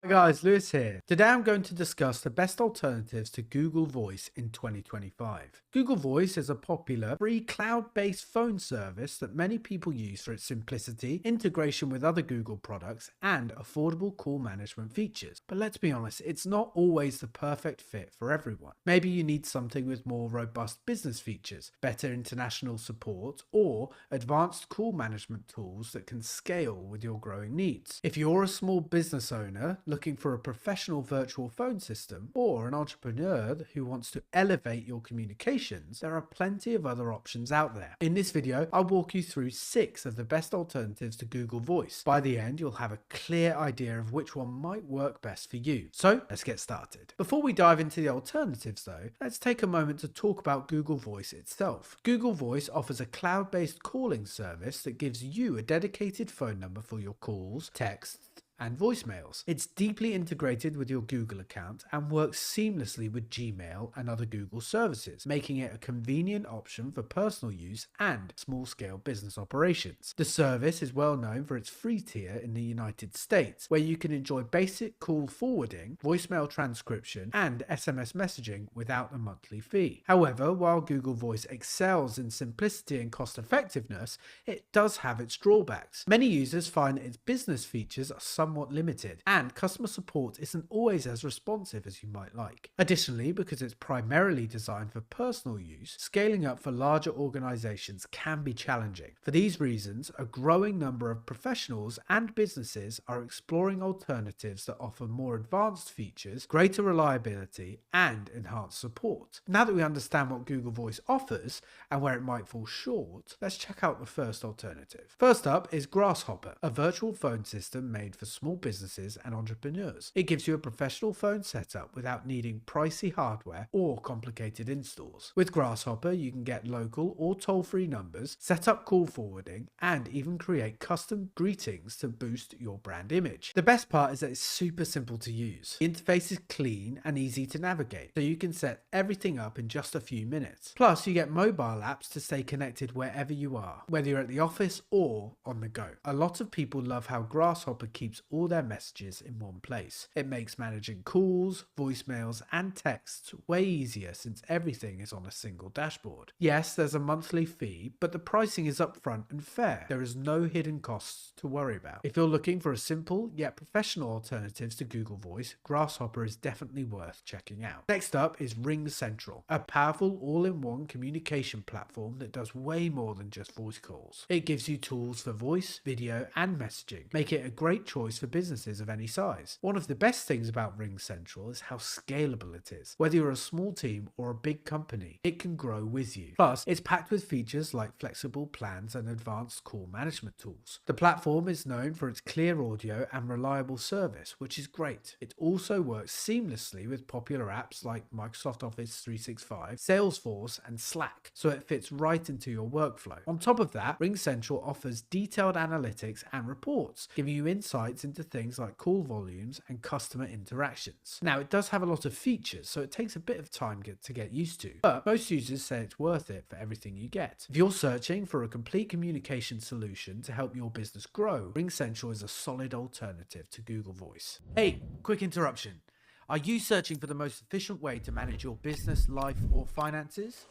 Hi guys, Lewis here. Today I'm going to discuss the best alternatives to Google Voice in 2025. Google Voice is a popular free cloud-based phone service that many people use for its simplicity, integration with other Google products, and affordable call management features. But let's be honest, it's not always the perfect fit for everyone. Maybe you need something with more robust business features, better international support, or advanced call management tools that can scale with your growing needs. If you're a small business owner looking for a professional virtual phone system, or an entrepreneur who wants to elevate your communications, there are plenty of other options out there. In this video, I'll walk you through 6 of the best alternatives to Google Voice. By the end, you'll have a clear idea of which one might work best for you. So let's get started. Before we dive into the alternatives though, let's take a moment to talk about Google Voice itself. Google Voice offers a cloud-based calling service that gives you a dedicated phone number for your calls, texts, and voicemails. It's deeply integrated with your Google account and works seamlessly with Gmail and other Google services, making it a convenient option for personal use and small-scale business operations. The service is well known for its free tier in the United States, where you can enjoy basic call forwarding, voicemail transcription, and SMS messaging without a monthly fee. However, while Google Voice excels in simplicity and cost-effectiveness, it does have its drawbacks. Many users find its business features are somewhat limited, and customer support isn't always as responsive as you might like. Additionally, because it's primarily designed for personal use, scaling up for larger organizations can be challenging. For these reasons, a growing number of professionals and businesses are exploring alternatives that offer more advanced features, greater reliability, and enhanced support. Now that we understand what Google Voice offers and where it might fall short, let's check out the first alternative. First up is Grasshopper, a virtual phone system made for small businesses and entrepreneurs. It gives you a professional phone setup without needing pricey hardware or complicated installs. With Grasshopper, you can get local or toll-free numbers, set up call forwarding, and even create custom greetings to boost your brand image. The best part is that it's super simple to use. The interface is clean and easy to navigate, so you can set everything up in just a few minutes. Plus, you get mobile apps to stay connected wherever you are, whether you're at the office or on the go. A lot of people love how Grasshopper keeps all their messages in one place. It makes managing calls, voicemails, and texts way easier since everything is on a single dashboard. Yes, there's a monthly fee, but the pricing is upfront and fair. There is no hidden costs to worry about. If you're looking for a simple yet professional alternatives to Google Voice, Grasshopper is definitely worth checking out. Next up is RingCentral, a powerful all-in-one communication platform that does way more than just voice calls. It gives you tools for voice, video, and messaging, make it a great choice for businesses of any size. One of the best things about RingCentral is how scalable it is. Whether you're a small team or a big company, it can grow with you. Plus, it's packed with features like flexible plans and advanced call management tools. The platform is known for its clear audio and reliable service, which is great. It also works seamlessly with popular apps like Microsoft Office 365, Salesforce, and Slack, so it fits right into your workflow. On top of that, RingCentral offers detailed analytics and reports, giving you insights into things like call volumes and customer interactions. Now, it does have a lot of features, so it takes a bit of time to get used to, but most users say it's worth it for everything you get. If you're searching for a complete communication solution to help your business grow, RingCentral is a solid alternative to Google Voice. Hey, quick interruption. Are you searching for the most efficient way to manage your business, life, or finances?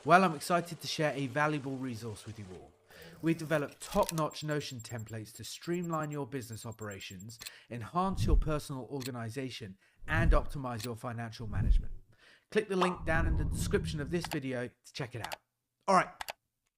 Well, I'm excited to share a valuable resource with you all. We've developed top-notch Notion templates to streamline your business operations, enhance your personal organization, and optimize your financial management. Click the link down in the description of this video to check it out. All right,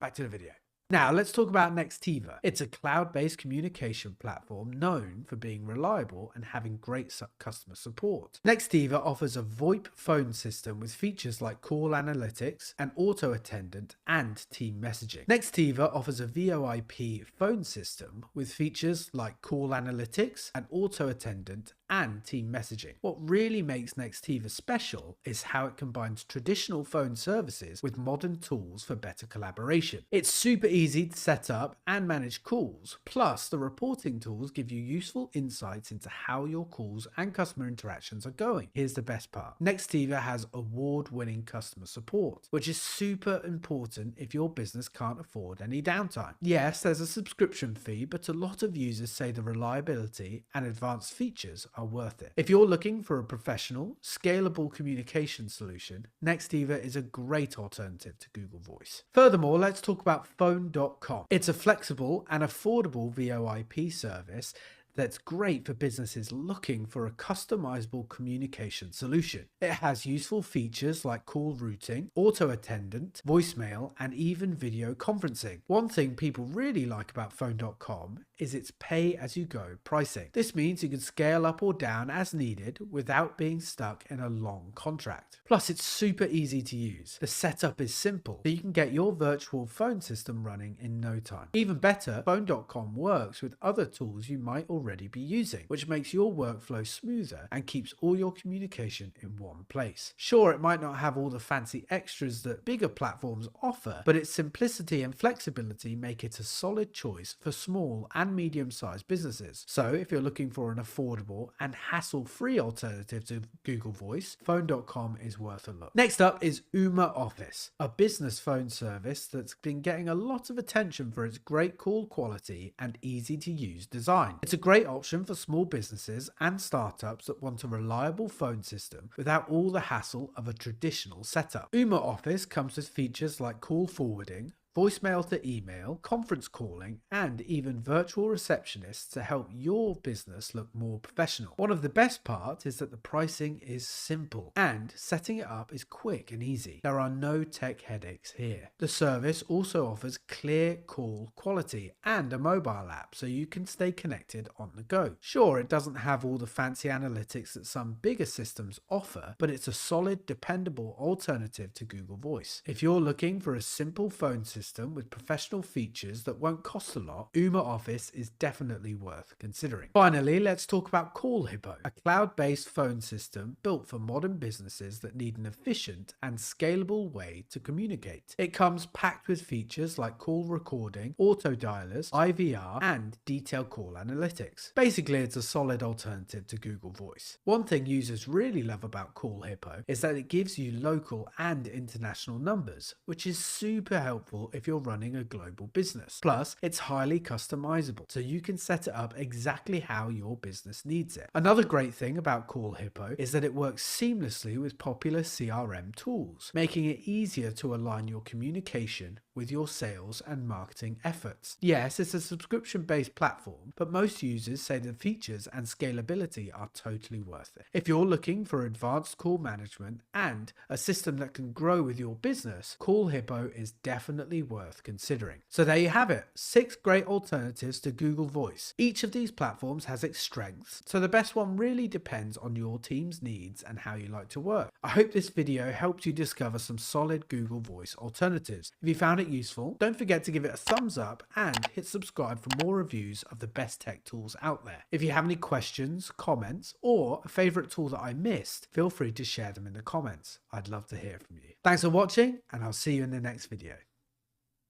back to the video. Now, let's talk about Nextiva. It's a cloud-based communication platform known for being reliable and having great customer support. Nextiva offers a VoIP phone system with features like call analytics, an auto attendant, and team messaging. Nextiva offers a VoIP phone system with features like call analytics, an auto attendant, and team messaging. What really makes Nextiva special is how it combines traditional phone services with modern tools for better collaboration. It's super easy to set up and manage calls. Plus, the reporting tools give you useful insights into how your calls and customer interactions are going. Here's the best part. Nextiva has award-winning customer support, which is super important if your business can't afford any downtime. Yes, there's a subscription fee, but a lot of users say the reliability and advanced features are worth it. If you're looking for a professional, scalable communication solution, Nextiva is a great alternative to Google Voice. Furthermore, let's talk about Phone.com. It's a flexible and affordable VoIP service that's great for businesses looking for a customizable communication solution. It has useful features like call routing, auto attendant, voicemail, and even video conferencing. One thing people really like about Phone.com is its pay-as-you-go pricing. This means you can scale up or down as needed without being stuck in a long contract. Plus, it's super easy to use. The setup is simple, so you can get your virtual phone system running in no time. Even better, Phone.com works with other tools you might already be using, which makes your workflow smoother and keeps all your communication in one place. Sure, it might not have all the fancy extras that bigger platforms offer, but its simplicity and flexibility make it a solid choice for small and medium-sized businesses. So if you're looking for an affordable and hassle-free alternative to Google Voice, Phone.com is worth a look. Next up is Ooma Office, a business phone service that's been getting a lot of attention for its great call quality and easy-to-use design. It's a great option for small businesses and startups that want a reliable phone system without all the hassle of a traditional setup. Ooma Office comes with features like call forwarding, voicemail to email, conference calling, and even virtual receptionists to help your business look more professional. One of the best parts is that the pricing is simple and setting it up is quick and easy. There are no tech headaches here. The service also offers clear call quality and a mobile app so you can stay connected on the go. Sure, it doesn't have all the fancy analytics that some bigger systems offer, but it's a solid, dependable alternative to Google Voice. If you're looking for a simple phone system with professional features that won't cost a lot, Ooma Office is definitely worth considering. Finally, let's talk about Call Hippo, a cloud-based phone system built for modern businesses that need an efficient and scalable way to communicate. It comes packed with features like call recording, auto dialers, IVR, and detailed call analytics. Basically, it's a solid alternative to Google Voice. One thing users really love about Call Hippo is that it gives you local and international numbers, which is super helpful if you're running a global business. Plus, it's highly customizable, so you can set it up exactly how your business needs it. Another great thing about Call Hippo is that it works seamlessly with popular CRM tools, making it easier to align your communication with your sales and marketing efforts. Yes, it's a subscription-based platform, but most users say the features and scalability are totally worth it. If you're looking for advanced call management and a system that can grow with your business, Call Hippo is definitely worth considering. So there you have it, 6 great alternatives to Google Voice. Each of these platforms has its strengths, so the best one really depends on your team's needs and how you like to work. I hope this video helped you discover some solid Google Voice alternatives. If you found it useful, don't forget to give it a thumbs up and hit subscribe for more reviews of the best tech tools out there. If you have any questions, comments, or a favorite tool that I missed, feel free to share them in the comments. I'd love to hear from you. Thanks for watching, and I'll see you in the next video.